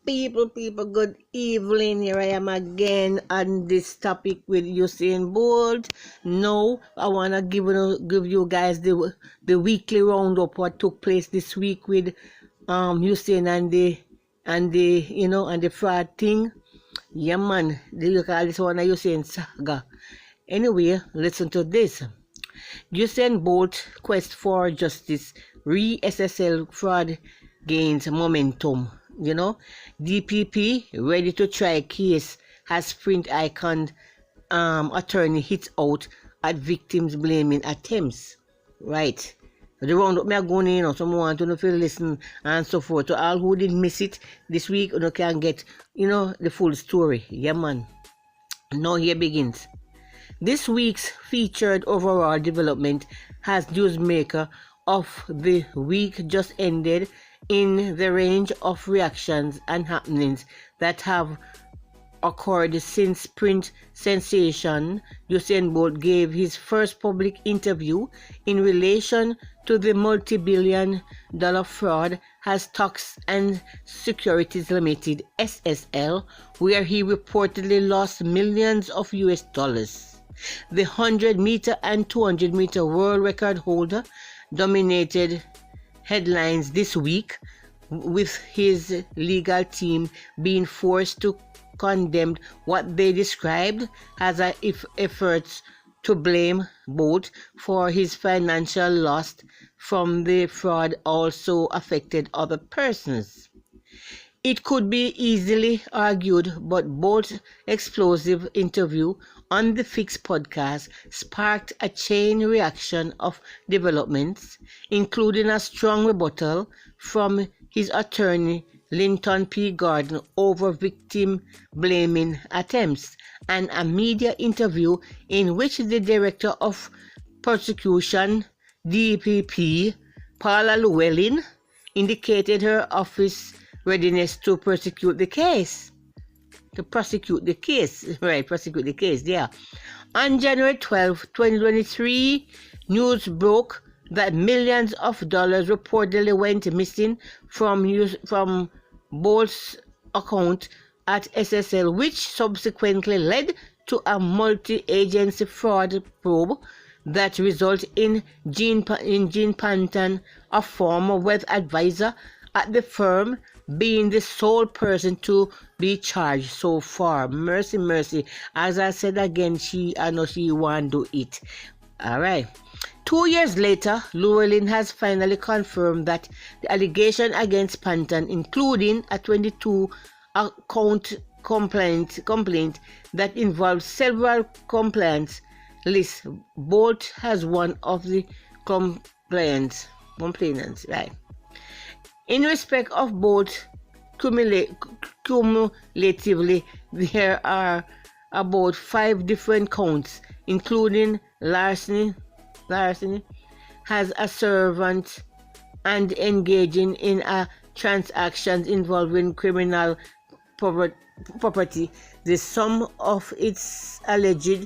People, good evening. Here I am again on this topic with Usain Bolt. Now, I wanna give you guys the weekly roundup what took place this week with Usain and the fraud thing. Yeah, man, they call this one a Usain saga. Anyway, listen to this. Usain Bolt quest for justice, re-SSL fraud gains momentum. DPP ready to try case has Sprint icon attorney hits out at victims blaming attempts. Right. The roundup me are going in, someone want to know if you listen and so forth. So all who didn't miss it this week, you can get, the full story. Yeah, man. Now here begins. This week's featured overall development has newsmaker of the week just ended in the range of reactions and happenings that have occurred since Sprint sensation Usain Bolt gave his first public interview in relation to the multi-billion-dollar fraud as Stocks and Securities Limited (SSL), where he reportedly lost millions of US dollars. The 100-meter and 200-meter world record holder dominated headlines this week, with his legal team being forced to condemn what they described as efforts to blame Bolt for his financial loss from the fraud also affected other persons. It could be easily argued, but Bolt's explosive interview on the Fix podcast sparked a chain reaction of developments, including a strong rebuttal from his attorney Linton P. Gordon over victim-blaming attempts, and a media interview in which the Director of Prosecution, DPP, Paula Llewellyn, indicated her office readiness to prosecute the case. Yeah. On January 12, 2023, news broke that millions of dollars reportedly went missing from Bolt's account at SSL, which subsequently led to a multi-agency fraud probe that resulted in Gene Panton, a former wealth advisor at the firm, being the sole person to be charged so far. Mercy. As I said again, I know she won't do it. Alright. 2 years later, Llewellyn has finally confirmed that the allegation against Panton, including a 22-account complaint that involves several complaints lists, Bolt has one of the complainants. Right. In respect of Bolt, cumulatively, there are about 5 different counts, including larceny as a servant and engaging in transactions involving criminal property. The sum of its alleged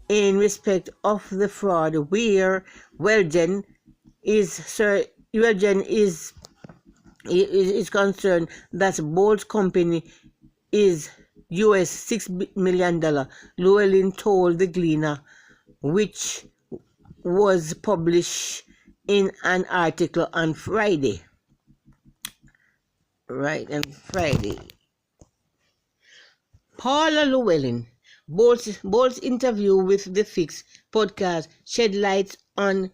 in respect of the fraud, where Welgen is concerned that Bolt's company is US $6 million, Llewellyn told the Gleaner, which was published in an article on Friday. Paula Llewellyn. Bolt's interview with the Fix podcast shed light on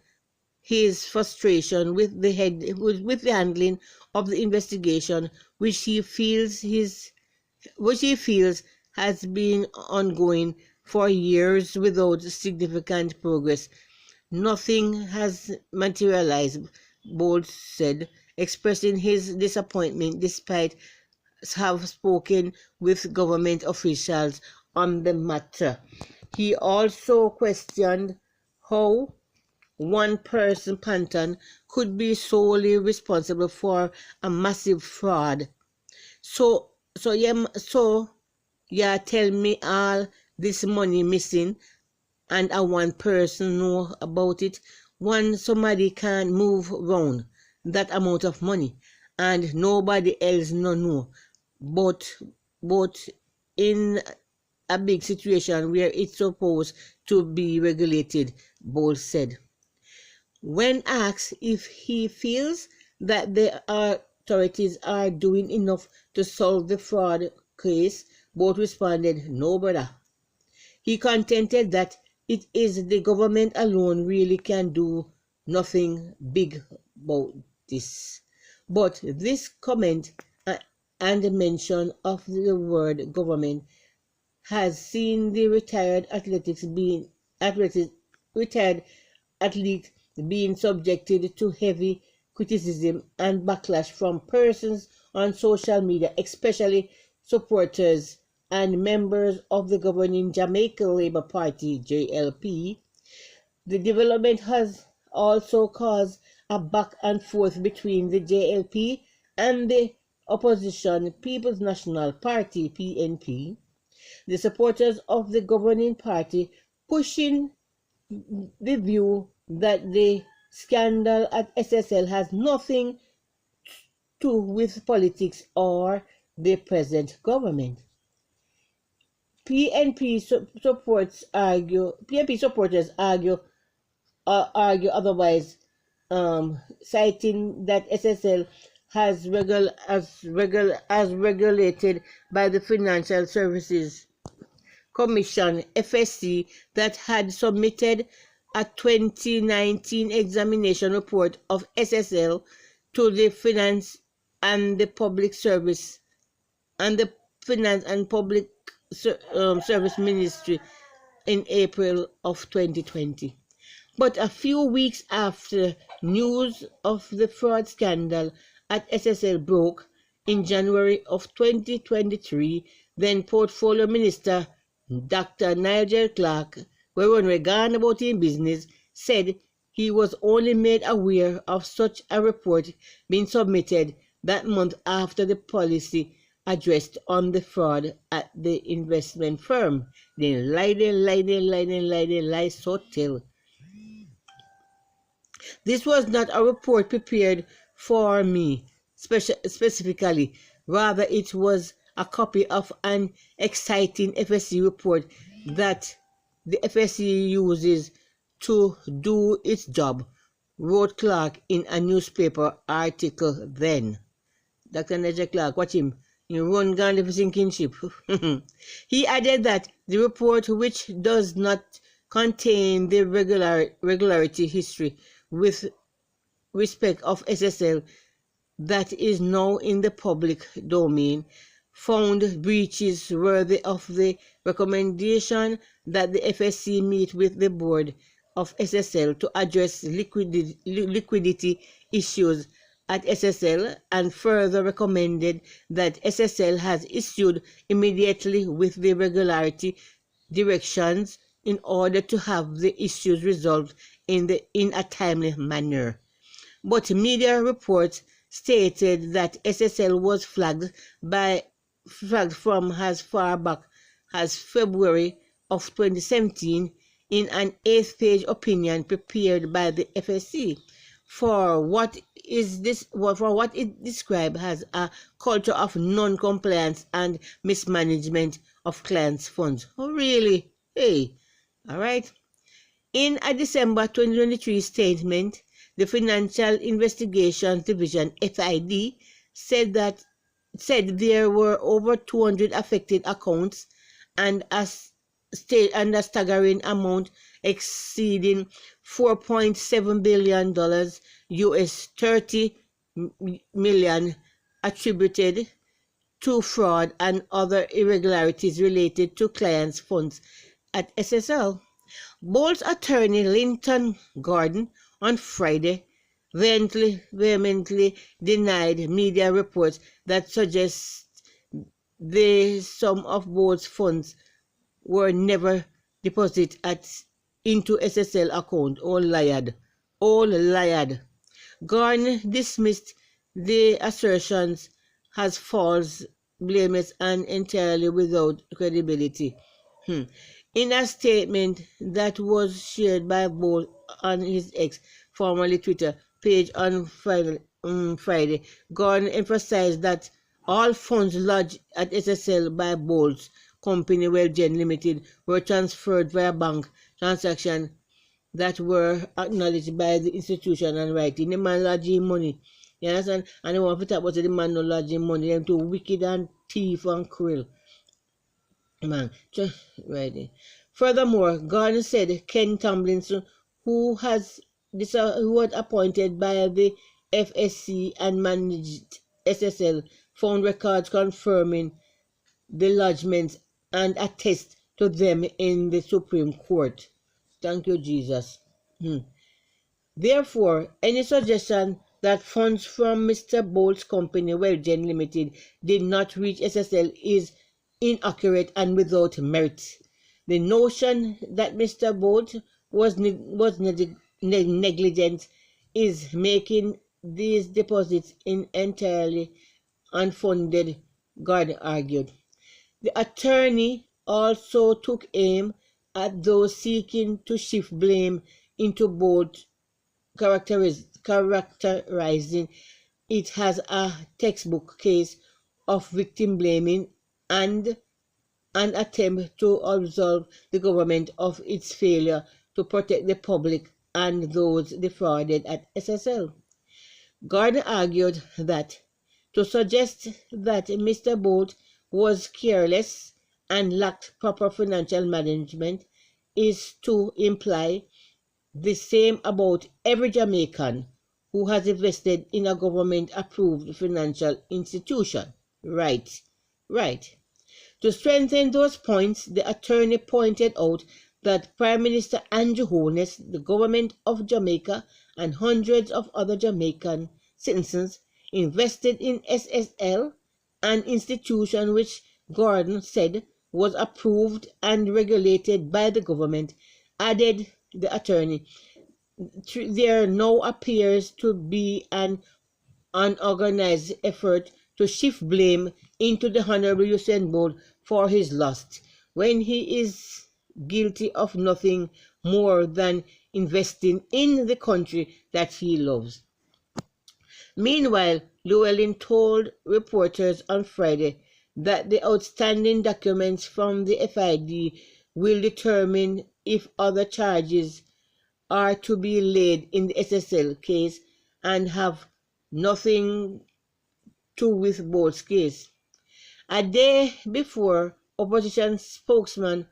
his frustration with the handling of the investigation, which he feels has been ongoing for years without significant progress. Nothing has materialized, Bolt said, expressing his disappointment despite have spoken with government officials on the matter. He also questioned how one person, Panton, could be solely responsible for a massive fraud. So tell me all this money missing and one person know about it. Somebody can move around that amount of money and nobody else no know. both in a big situation where it's supposed to be regulated, Bowles said. When asked if he feels that the authorities are doing enough to solve the fraud case, Bowles responded, "No, brother." He contended that it is the government alone really can do nothing big about this. But this comment and the mention of the word government has seen the retired athlete being subjected to heavy criticism and backlash from persons on social media, especially supporters and members of the governing Jamaica Labour Party (JLP). The development has also caused a back and forth between the JLP and the opposition People's National Party (PNP). The supporters of the governing party pushing the view that the scandal at SSL has nothing to do with politics or the present government. PNP supporters argue otherwise, citing that SSL has regulated by the Financial Services Commission (FSC) that had submitted a 2019 examination report of SSL to the Finance and the Public Service and the Finance and Public Service Ministry in April of 2020. But a few weeks after news of the fraud scandal at SSL broke in January of 2023, then Portfolio Minister Dr. Nigel Clark, when regarding about his business, said he was only made aware of such a report being submitted that month after the policy addressed on the fraud at the investment firm. They lie so till. This was not a report prepared for me specifically. Rather, it was a copy of an exciting FSC report that the FSC uses to do its job, wrote Clark in a newspaper article then. Dr. Nigel Clark, watch him. You run Gandhi for sinking ship. He added that the report, which does not contain the regularity history with respect of SSL that is now in the public domain, found breaches worthy of the recommendation that the FSC meet with the board of SSL to address liquidity issues at SSL, and further recommended that SSL has issued immediately with the regularity directions in order to have the issues resolved in a timely manner. But media reports stated that SSL was flagged from as far back as February of 2017 in an 8-page opinion prepared by the FSC for what it described as a culture of non-compliance and mismanagement of clients' funds. Oh, really? Hey, all right. In a December 2023 statement, the Financial Investigations Division (FID) said there were over 200 affected accounts and a staggering amount exceeding $4.7 billion US $30 million attributed to fraud and other irregularities related to clients' funds at SSL. Bowles' attorney Linton Gordon on Friday vehemently denied media reports that suggest the sum of Bowles' funds were never deposited into SSL account. All lied. Gordon dismissed the assertions as false, blameless, and entirely without credibility. In a statement that was shared by Bowles on his X, formerly Twitter, page on Friday, Gordon emphasized that All funds lodged at SSL by Bolt's company Wellgen Limited were transferred via bank transaction that were acknowledged by the institution and writing. The man lodging money. You understand? And the one for talk about the man no lodging money. Them too wicked and thief and cruel. Man, just right. Furthermore, Gordon said Ken Tomlinson, who had appointed by the FSC and managed SSL, found records confirming the lodgements and attest to them in the Supreme Court. Thank you, Jesus. Therefore, any suggestion that funds from Mr. Bolt's company, Wellgen Limited, did not reach SSL is inaccurate and without merit. The notion that Mr. Bolt was negligent is making these deposits entirely unfunded, Gordon argued. The attorney also took aim at those seeking to shift blame into Bolt, characterizing it as a textbook case of victim blaming and an attempt to absolve the government of its failure to protect the public and those defrauded at SSL. Gordon argued that to suggest that Mr. Bolt was careless and lacked proper financial management is to imply the same about every Jamaican who has invested in a government-approved financial institution. Right. To strengthen those points, the attorney pointed out that Prime Minister Andrew Holness, the government of Jamaica, and hundreds of other Jamaican citizens invested in SSL, an institution which Gordon said was approved and regulated by the government. Added the attorney, there now appears to be an unorganized effort to shift blame into the Honorable Usain Bolt for his loss, when he is guilty of nothing more than investing in the country that he loves. Meanwhile, Llewellyn told reporters on Friday that the outstanding documents from the FID will determine if other charges are to be laid in the SSL case and have nothing to with Bolt's case. A day before, opposition spokesman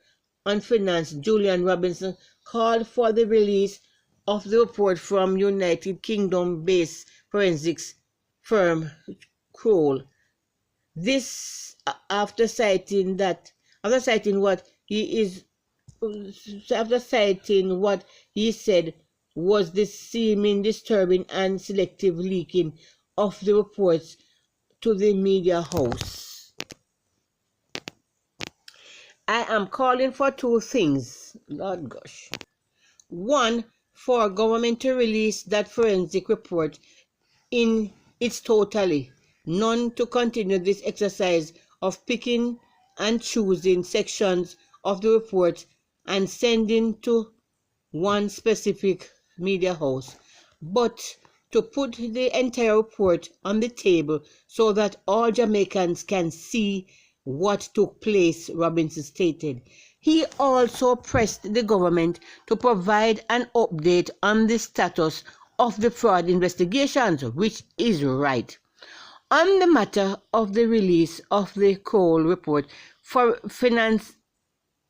on finance Julian Robinson called for the release of the report from United Kingdom-based forensics firm Kroll. This after citing what he said was the seeming disturbing and selective leaking of the reports to the media house. I am calling for two things, Lord gosh. One, for government to release that forensic report in its totality. None to continue this exercise of picking and choosing sections of the report and sending to one specific media house, but to put the entire report on the table so that all Jamaicans can see what took place, Robinson stated. He also pressed the government to provide an update on the status of the fraud investigations, which is right. On the matter of the release of the Kroll report, for Finance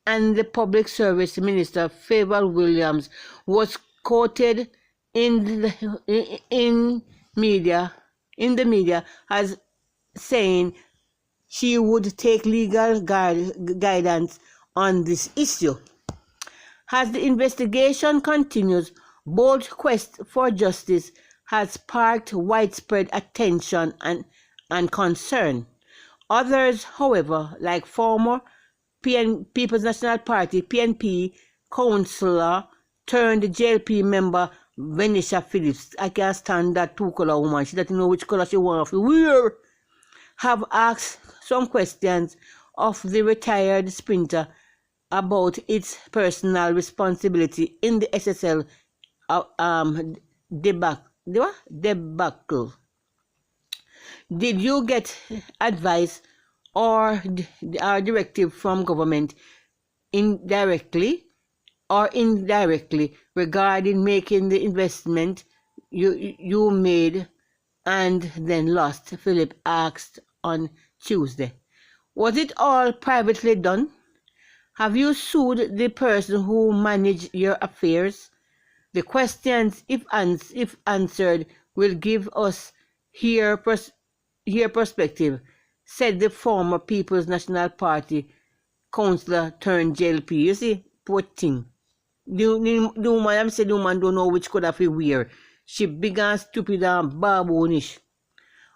and the Public Service Minister Favour Williams was quoted in the media as saying she would take legal guidance on this issue. As the investigation continues, Bolt's quest for justice has sparked widespread attention and concern. Others, however, like former People's National Party (PNP) councillor turned JLP member Venetia Phillips, I can't stand that two-color woman, she doesn't know which color she wants to wear, have asked some questions of the retired sprinter about its personal responsibility in the SSL debacle. Did you get advice or directive from government indirectly or indirectly regarding making the investment you made and then lost? Philip asked on Tuesday. Was it all privately done? Have you sued the person who managed your affairs? The questions, if answered, will give us here perspective, said the former People's National Party councillor turned JLP. You see, poor thing. The woman, I'm saying the woman don't know which could have been wear. She big and stupid and baboonish.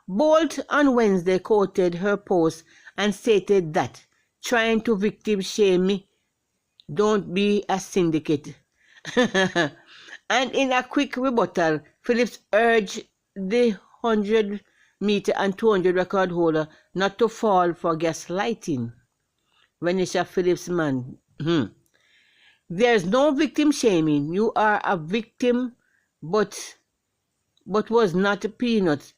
Bolt on Wednesday quoted her post and stated that trying to victim shame me, don't be a syndicate. And in a quick rebuttal, Phillips urged the 100-meter and 200 record holder not to fall for gaslighting. Venetia Phillips, man. There's no victim shaming. You are a victim, but was not a peanut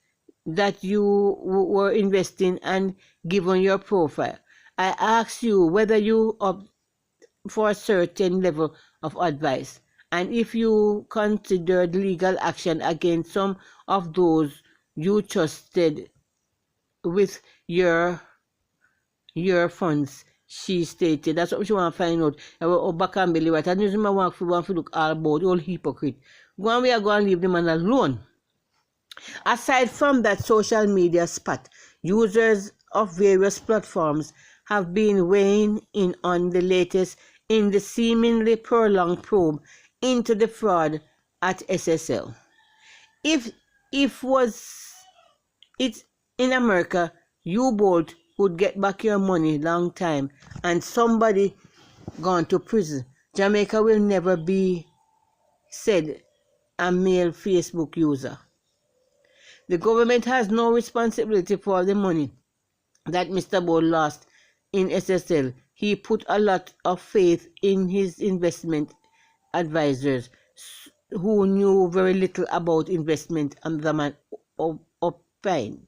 that you were investing and given your profile. I asked you whether you opt for a certain level of advice, and if you considered legal action against some of those you trusted with your funds, she stated. That's what she want to find out. Back and belly right. I just want to look all about the old hypocrite. Go and we are going to leave the man alone. Aside from that social media spat, users of various platforms have been weighing in on the latest in the seemingly prolonged probe into the fraud at SSL. If was it in America, you both would get back your money long time and somebody gone to prison. Jamaica will never be, said a male Facebook user. The government has no responsibility for the money that Mr. Bolt lost in SSL. He put a lot of faith in his investment advisors who knew very little about investment, and the man opined.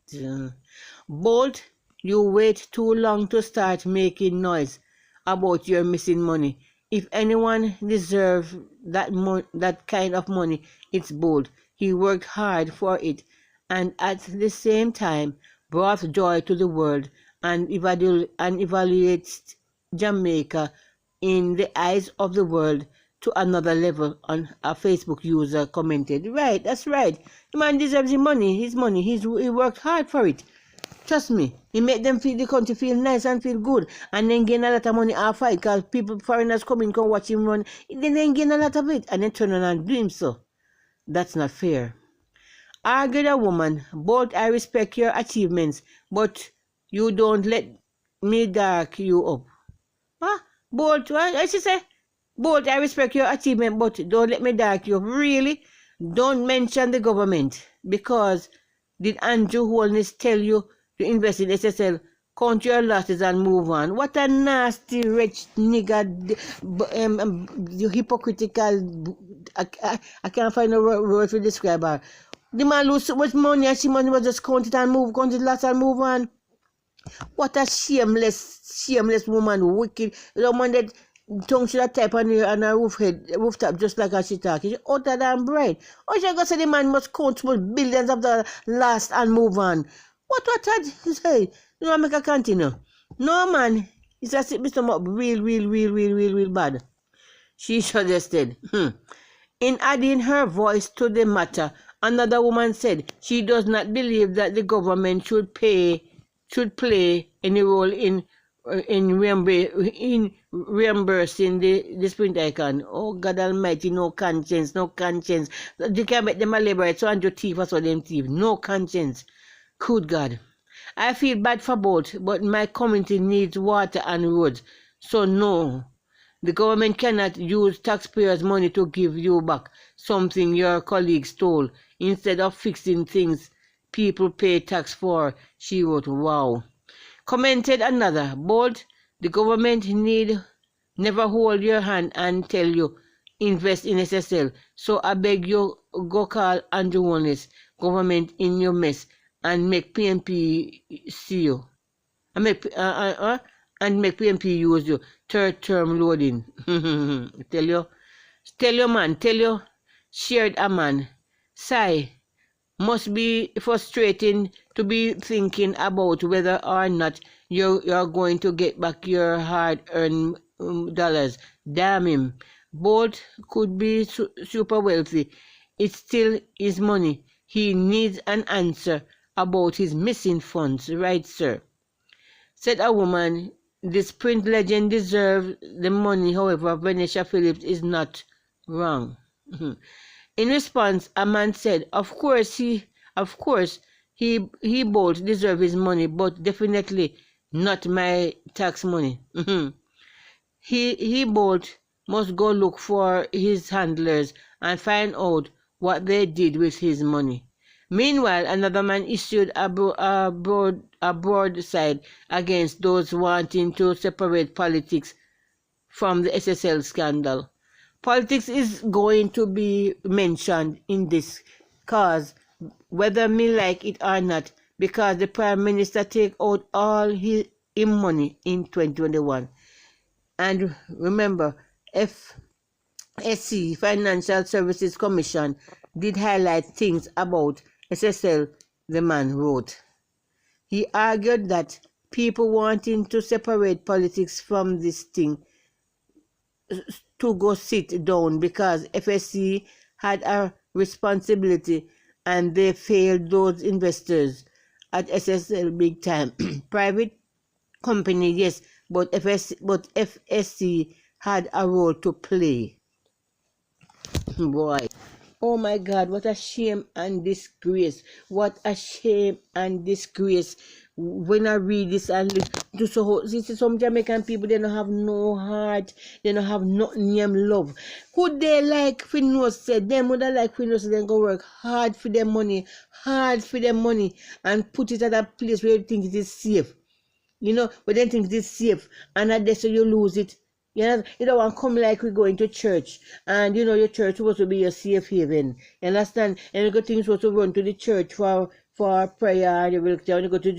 Bolt, you wait too long to start making noise about your missing money. If anyone deserves that kind of money, it's Bolt. He worked hard for it and at the same time brought joy to the world and evaluates Jamaica in the eyes of the world to another level, on a Facebook user commented. Right, that's right. The man deserves his money. He worked hard for it. Trust me, he made them feel, the country feel nice and feel good, and then gain a lot of money after it, because foreigners come watch him run, then gain a lot of it, and then turn around and do him so. That's not fair. Argued a woman. Both I respect your achievements, but you don't let me dark you up. Huh? Both, what she say? Both I respect your achievement, but don't let me dark you up. Really? Don't mention the government, because did Andrew Holness tell you to invest in SSL, count your losses and move on? What a nasty, rich nigger, hypocritical, I can't find a word to describe her. The man lose so much money and she money was just count it loss and move on. What a shameless woman, wicked. The woman that tongue should have type on her rooftop just like how she talking. She utter than bright. Or she go say the man must count billions of dollars last and move on. What I say? You know, make a continue. No man, it's as if Mr. Mop real bad. She suggested. In adding her voice to the matter, another woman said she does not believe that the government should play any role in reimbursing the Sprint icon. Oh God Almighty, no conscience. They can make them a labor, so and your thief or them thief. No conscience. Good God. I feel bad for both, but my community needs water and roads. So no, the government cannot use taxpayers' money to give you back something your colleagues stole instead of fixing things people pay tax for, she wrote. Wow. Commented another. Both the government need never hold your hand and tell you invest in SSL. So I beg you, go call Andrew Holness government in your mess and make PNP see you. And make PNP use you. Third term loading. Tell your man, shared a man. Sigh. Must be frustrating to be thinking about whether or not you're going to get back your hard-earned dollars. Damn him. Bolt could be super wealthy. It still is money. He needs an answer about his missing funds, right, sir? Said a woman. This print legend deserves the money, however, Venetia Phillips is not wrong. In response, a man said, Of course he Bolt deserves his money, but definitely not my tax money. He Bolt must go look for his handlers and find out what they did with his money. Meanwhile, another man issued a broadside against those wanting to separate politics from the SSL scandal. Politics is going to be mentioned in this cause, whether me like it or not, because the Prime Minister take out all his money in 2021. And remember, FSC, Financial Services Commission, did highlight things about SSL, the man wrote. He argued that people wanting to separate politics from this thing to go sit down because FSC had a responsibility and they failed those investors at SSL big time. Private company, yes, but FSC had a role to play. Boy. Oh my God, what a shame and disgrace. What a shame and disgrace. When I read this and see some Jamaican people, they don't have no heart, they don't have nothing them love. Who they like for no said, them would like for no said, they go work hard for their money, and put it at a place where you think it is safe. You know, but then think it is safe, and at this so you lose it. You don't want to come like we going to church, and you know your church supposed to be your safe haven. You understand? And you go things supposed to run to the church for prayer, and you will when you go to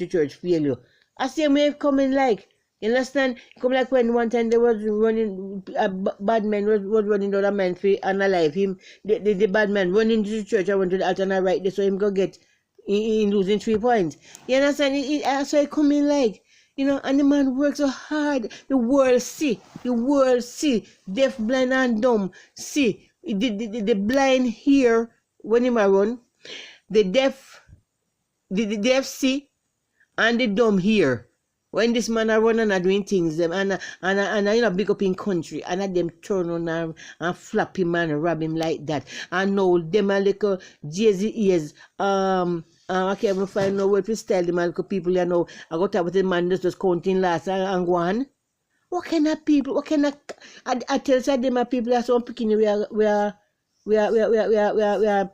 church fail you. I see me coming like, you understand? Come like when one time they was running, a bad man was running the other man for unalive him. The bad man running to the church, I went to the altar and I right there, so him go get in losing 3 points. You understand? I saw it coming like. You know, and the man works so hard. The world see, deaf, blind, and dumb. See, the blind hear when he run, the deaf see, and the dumb hear. When this man are running and doing things, them and you know big up in country, and them turn on and flap him and rob him like that. And now them a little Jay-Z ears, I can't even find no word to tell them little people you know. I got up with the man just counting last and go on. What kind of people? What kind of I tell them my people are so picking we are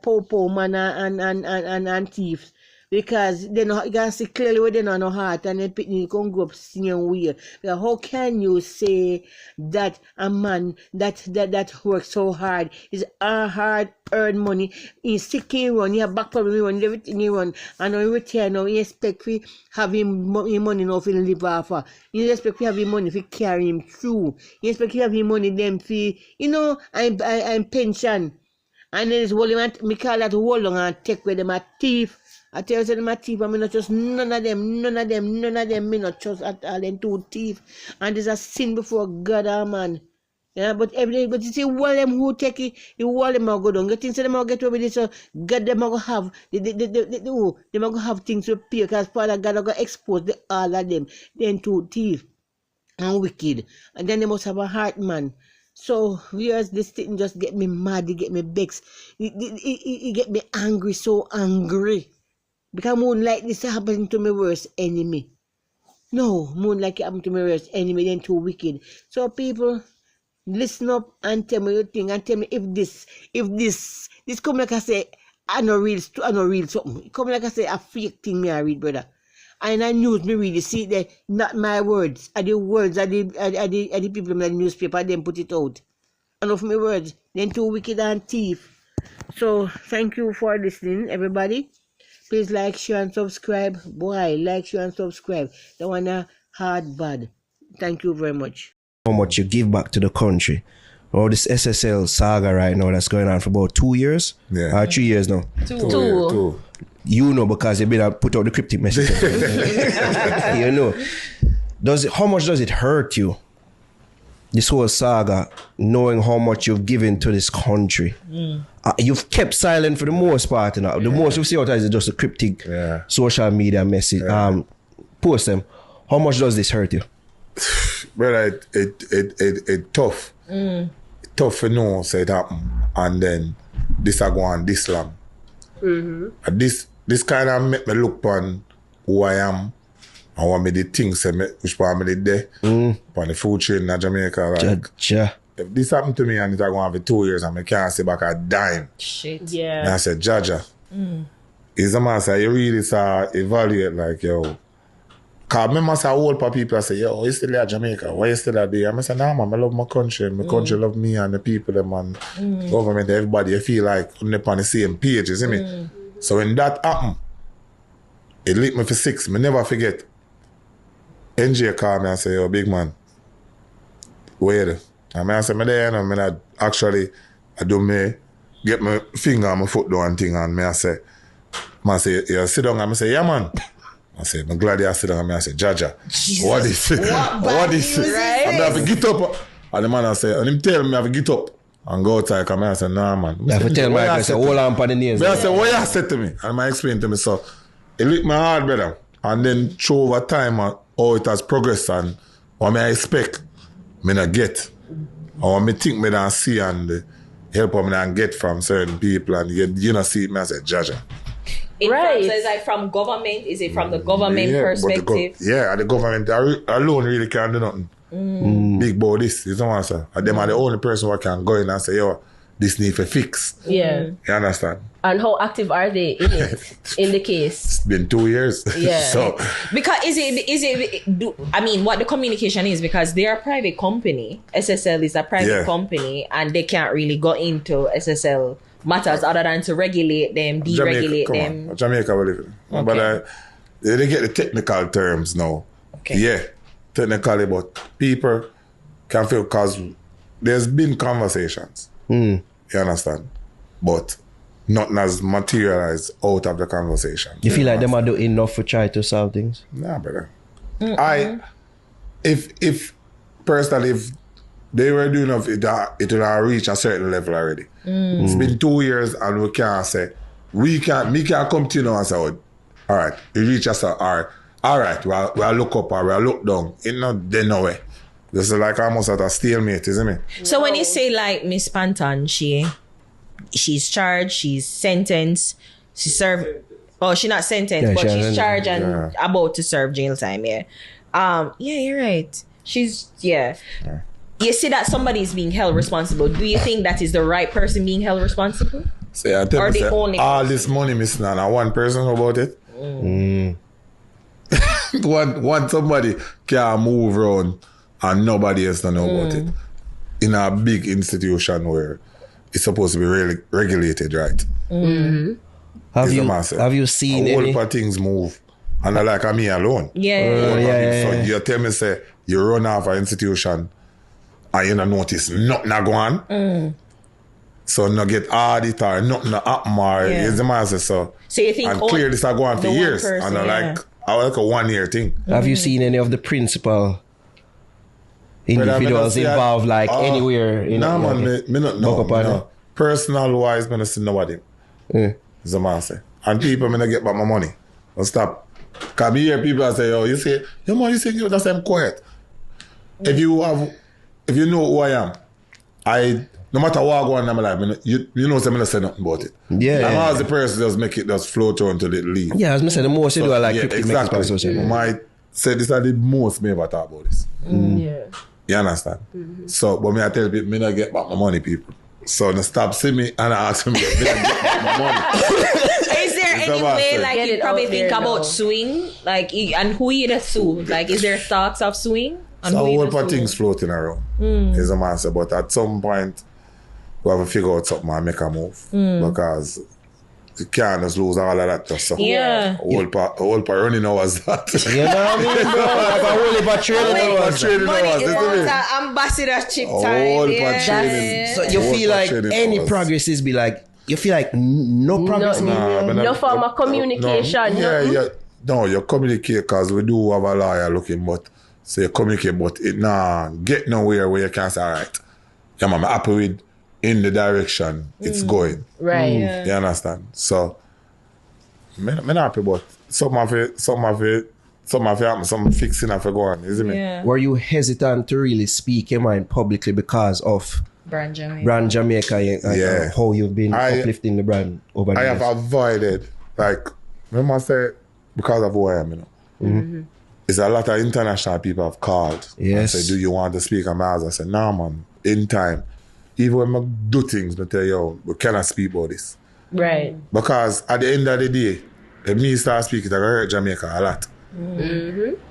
po man and thieves. Because they know you can see clearly where they know no heart and then you can go up same way. Because how can you say that a man that works so hard is a hard earned money, he's sick in run, he have back problem he run, everything he run, and when he return now he expect to have him money now for live off. He expect to have him money for carry him through. He expect to have him money them for you know I'm pension. And then it's hold me call that hold on and take with them a thief. I tell you, my thief, I mean, not just none of them, me not trust at all, them two thief. And there's a sin before God, man. Yeah, but every day, but you see, all them who take it, all them are go down. You think so them are get over this, so God, them are going to have, them are going to have things to pay, because Father God are going to expose all of them, them two thief and wicked. And then they must have a heart, man. So, viewers, this thing just get me mad, it get me vexed, it get me angry, so angry. Because moon like this happened to my worst enemy. No, moon like it happened to my worst enemy, then too wicked. So people, listen up and tell me your thing and tell me if this come like I say, I no real something. It come like I say a fake thing me I read, brother. And I news me read, you see that not my words, are the words are the people in the newspaper, then put it out. And of my words, then too wicked and thief. So thank you for listening, everybody. Please like, share, and subscribe. Boy, like, share, and subscribe. That one hard bad. Thank you very much. How much you give back to the country. Or this SSL saga right now that's going on for about 2 years. Yeah. 3 years now. Two. You know, because you better put out the cryptic message. You know. How much does it hurt you, this whole saga, knowing how much you've given to this country? You've kept silent for the most part. You know? The most you see out is just a cryptic social media message. Post them. How much does this hurt you? Brother, it tough. Tough to know say it happen. And then this a go on this long. And this kind of make me look upon who I am and what me the things say which part me did there. Upon the food chain in Jamaica. Like, if this happened to me and it a go on for 2 years and I can't say back a dime. Shit. Yeah. And I said, Jaja, is a man say you really saw evaluate like yo. Cause I remember say old people say, yo, you still at Jamaica? Why you still at there? I say, nah man, I love my country. My country love me and the people them and government, everybody. I feel like I'm on the same page, you see me? So when that happened, it lit me for 6. Me never forget. NJ called me and say, yo, big man, where? And I say, me there and I do me, get my finger on my foot down and thing and I say, you sit down and I say, yeah man. I said, I'm glad you sit down and I said, Jaja, what is it? What is it? Right? I have to get up. And the man I say, and him tell me I have to get up and go outside. And I said, nah man. I have to tell Mike, I said, hold on for the nails. I said, what you said to me? And I explained to me, so it lit my heart better. And then through over time, how it has progressed and what I expect, me not get. Or what I think me not see and the help me not get from certain people and you know see it, me I said, Jaja. Right. So it's like from government, is it from the government perspective? The government alone really can't do nothing. Big boy this, you know what I'm saying? And them are the only person who can go in and say, yo, this need to fix. Yeah. You understand? And how active are they in it, in the case? It's been 2 years. Yeah. So because I mean, what the communication is, because they're a private company. SSL is a private company and they can't really go into SSL matters other than to regulate them, deregulate them. Jamaica will live in. Okay. But they get the technical terms now. Okay. Yeah, technically, but people can feel because there's been conversations. You understand? But nothing has materialized out of the conversation. You feel like them are doing enough to try to solve things? Nah, brother. If personally, if they were doing enough, it would have reached a certain level already. It's been 2 years and we can't say, me can't come to you now and say, oh, all right, you reach us, all right, we'll look up or we'll look down. It's not there no way. This is like almost at a stalemate, isn't it? So when you say like Miss Panton, she's charged, she's sentenced, she served, she's not sentenced, but she's charged and about to serve jail time, yeah, you're right. You see that somebody is being held responsible. Do you think that is the right person being held responsible? So I tell you, all this money missing and one person know about it. One somebody can move around and nobody else don't know about it. In a big institution where it's supposed to be really regulated, right? Have you seen a whole any? lot of things move and I like me alone. So you tell me say you run off an institution and you don't notice nothing go on. So not get audit or nothing happen or is the man say so. So you think and clear this are going on for years person, and I like a 1 year thing. Have you seen any of the principal individuals involved like anywhere in no man, me not know. Personal wise, me not see nobody. Is the man say. And people me not get back my money. Don't stop. Cause me hear people say, yo, you say, yo man, you say you just I'm quiet. If you know who I am, no matter what I go on in my life, you know I'm not say nothing about it. Yeah. And as the person just make it just flow through until it leave. Yeah, as I said, the most you do are like cryptic exactly. messages on social media. Might say this are the most me ever talk about this. Yeah. You understand? So, but me I tell people, me not get back my money, people. So, no stop see me and ask me, me not get back my money. Is there any way, like, you probably think about suing? Like, and who you sue? Like, is there thoughts of suing? So, a whole lot of things floating around. Is a man say, but at some point, we have to figure out something and make a move. Because you can't just lose all of that just so. Yeah. Whole part running hours that. You know what I mean, bro? Like a whole heap of training hours. Training Money hours, is isn't it? ambassadorship Whole time. part Yeah. training. So you Whole feel part like training any hours. progress is be like, you feel like no progress? No form of communication. No, you communicate because we do have a lawyer looking, but so you communicate, but it get nowhere where you can say, all right, yeah, man, I'm happy with in the direction it's going. Right. Yeah. You understand? So, I'm not happy, but some of it, happen, some fixing have to go on, isn't it? Yeah. Were you hesitant to really speak your mind publicly because of Brand Jamaica. Brand Jamaica and Yeah. how you've been I- uplifting the brand over the I years? have avoided, like, remember I said, because of who I am, you know. It's a lot of international people have called. Yes. And say, do you want to speak on my house? I said, nah, man, in time. Even when I do things, I tell you, we cannot speak about this. Right. Because at the end of the day, if me start speaking, it's going to hurt Jamaica a lot.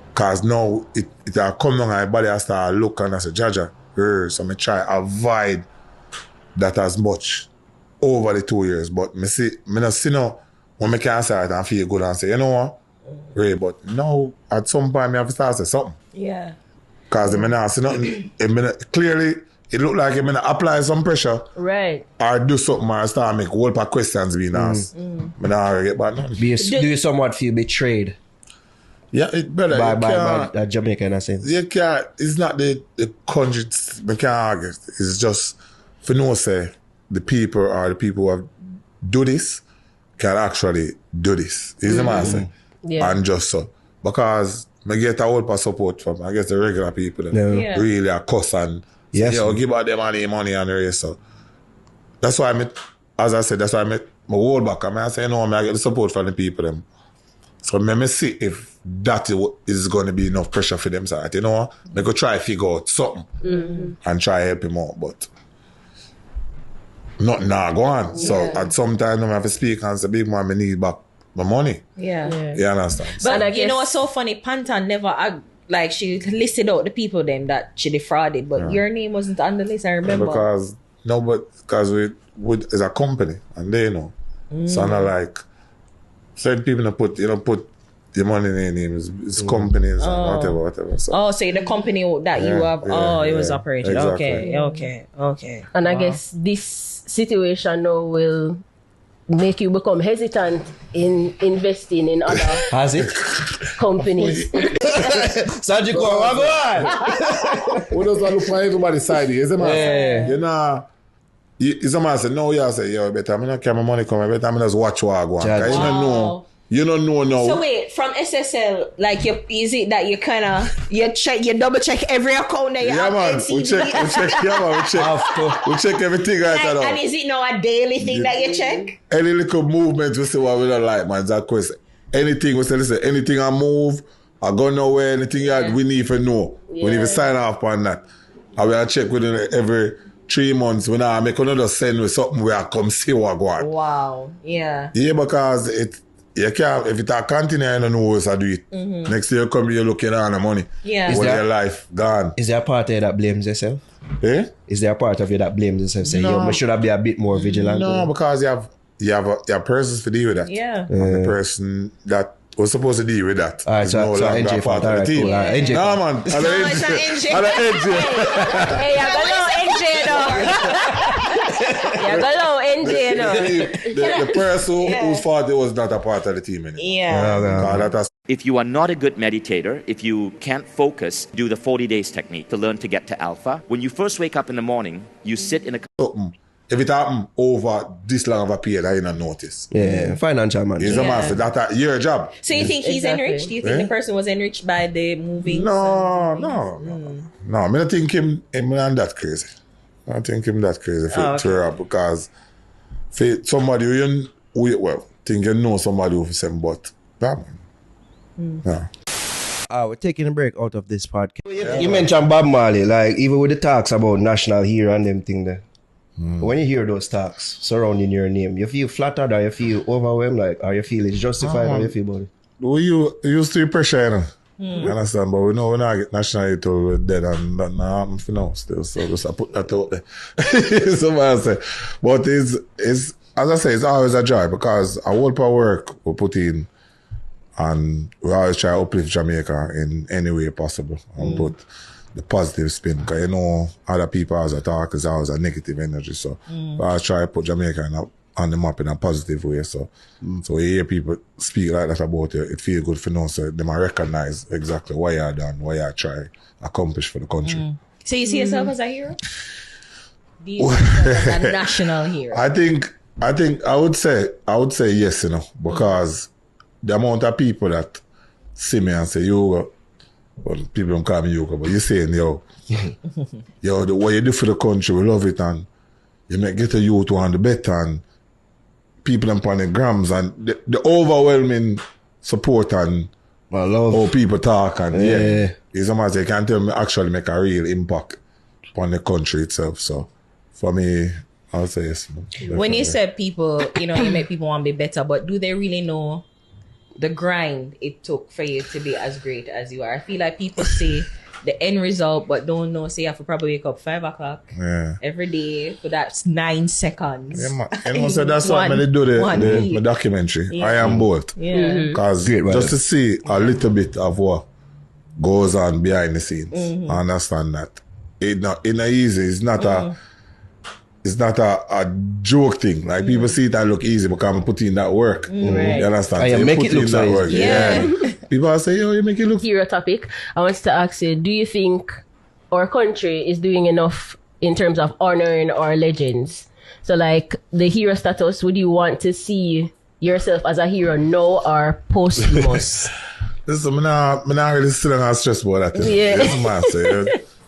Because now it will come down and everybody has to look and I say, Jaja, so I try to avoid that as much over the 2 years. But me not see now when I can say it and feel good and say, you know what? Right, but now at some point I have to start say something. Yeah. Because I not see nothing. Clearly, it look like I'm going to apply some pressure Right. or do something or start make a whole lot of questions being asked. I not get back nothing. Do you somewhat feel betrayed Yeah, it better. by you can't- that Jamaica in a sense? You can't, it's not the country, I can't argue. It's just, for no say, the people who have do this can actually do this. Is the man say? Yeah. And just so. Because I get a whole lot of support from, I guess the regular people that Yeah. really are cuss and say, Yes. yo, give out them money and the rest. So that's why as I said, that's why I hold back. I say, no, I get the support from the people them. So let me see if that is going to be enough pressure for them. So, you know, I go try to figure out something and try to help him out. But nothing now go on. So at some time I have to speak and say, big man, I need back my money. Yeah. You understand? So, And I But you know guess- what's so funny? Pantan never like she listed out the people them that she defrauded, but your name wasn't on the list. I remember. because we as a company and they know. So I'm not like certain people that put your money in their names, it's companies and whatever. So So the company that you have, it was operated. exactly. Okay. And I guess this situation now will make you become hesitant in investing in other Has it? companies. Sajiko, what go on? we just look for everybody's side here, is it man? Yeah. You know, is a man say, no, you say, yo, better I'm not carry my money come, better I'm just watch what I go on. Judge. 'Cause you don't know now. So wait, from SSL, like is it that you you double check every account that you Yeah have man, NCD? we check everything right Like, now. and is it now a daily thing that you check? Any little movement we say what we don't like, man. That question. Anything we say, listen, anything I move, I go nowhere, anything we need to know. We need to sign off on that. And we check within every 3 months. We now make another send with something where I come see what go on. Wow. Yeah. Yeah, because you can't, if it a continue, you don't know what to do it. Next year you come, you're looking at the money. Yeah. Is Is there- your life gone? Is there a part of you that blames yourself? Eh? Is there a part of you that blames yourself? Say, yo, we should have been a bit more vigilant. No, because you have persons to deal with that. Yeah. And the person that was supposed to deal with that. All right, is so no longer NJ a part fault. All of right, the team. cool. All right, NJ No, fault. man. No, it's not NJ. Hey, you go low NJ though. You go low NJ though. The person whose fault it was not a part of the team anymore. Yeah. That has If you are not a good meditator, if you can't focus, do the 40 days technique to learn to get to alpha. When you first wake up in the morning, you sit in a something. If it happen over this long of a period, I didn't notice. Yeah, financial man. It's a man, so that's your job. So you think he's Exactly. enriched? Do you think the person was enriched by the moving? No. I don't think him not that crazy. I don't think him that crazy because for somebody who think you know somebody who say, but that man. No. We're taking a break out of this podcast. You mentioned Bob Marley, like even with the talks about national hero and them thing there. When you hear those talks surrounding your name, you feel flattered or you feel overwhelmed, like, or you feel it's justified, or you feel about it? We used to be pressure, you know. You understand? But we know we're not get national till we're dead and that not happen for now still. So just I put that out there. Somebody say. But as I say, it's always a joy because a whole part of work we put in and we always try to uplift Jamaica in any way possible and put the positive spin. Because you know, other people as a talk is always a negative energy. So we always try to put Jamaica on the map in a positive way. So so you hear people speak like that about you, it feels good for know so they might recognize exactly what you have done, what you have tried, accomplish for the country. So you see yourself as a hero? Do you see yourself as a national hero? I think I would say yes, you know, because the amount of people that see me and say, Hugo, well, people don't call me Hugo, but you're saying, yo, what you do for the country, we love it, and you make get a youth one the better, and people on the grams, and the overwhelming support and how people talk, and it's almost they can tell me actually make a real impact on the country itself. So for me, I would say yes. When you said people, you know, you make people want to be better, but do they really know the grind it took for you to be as great as you are? I feel like people see the end result, but don't know, say you have to probably wake up 5 o'clock every day for that 9 seconds. Yeah, man. You know, so that's why I do the documentary. I am both. Because just to see a little bit of what goes on behind the scenes, I understand that. It's not easy. It's not a joke thing. Like people see it and look easy because I'm putting in that work. You understand? So you make it look so easy. Yeah. People say, yo, you make it look. Hero topic. I want to ask you, do you think our country is doing enough in terms of honoring our legends? So like the hero status, would you want to see yourself as a hero now or posthumous? Listen, I'm not really still on stress about that. Yeah. That's what I say.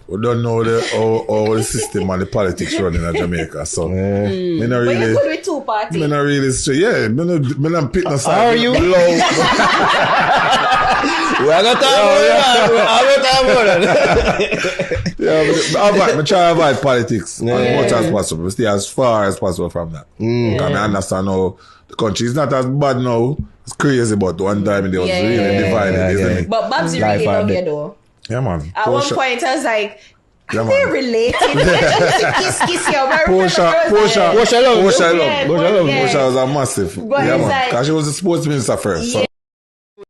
We don't know how the system and the politics running in Jamaica. So, me not really. But you could with two parties. Me not really straight. Yeah, me not pit no side. How are you? Low. I got that. Yeah, I try to avoid politics as much as possible. Stay as far as possible from that. Because I understand how the country is not as bad now. It's crazy, but one time it was really divided, isn't it? But Babsy really love you though. Yeah, man. At one point, I was like, Yeah, are they man. related? Kiss you. Portia Yeah. was a massive. But Yeah, it's man. like- Because she was the sports minister first. So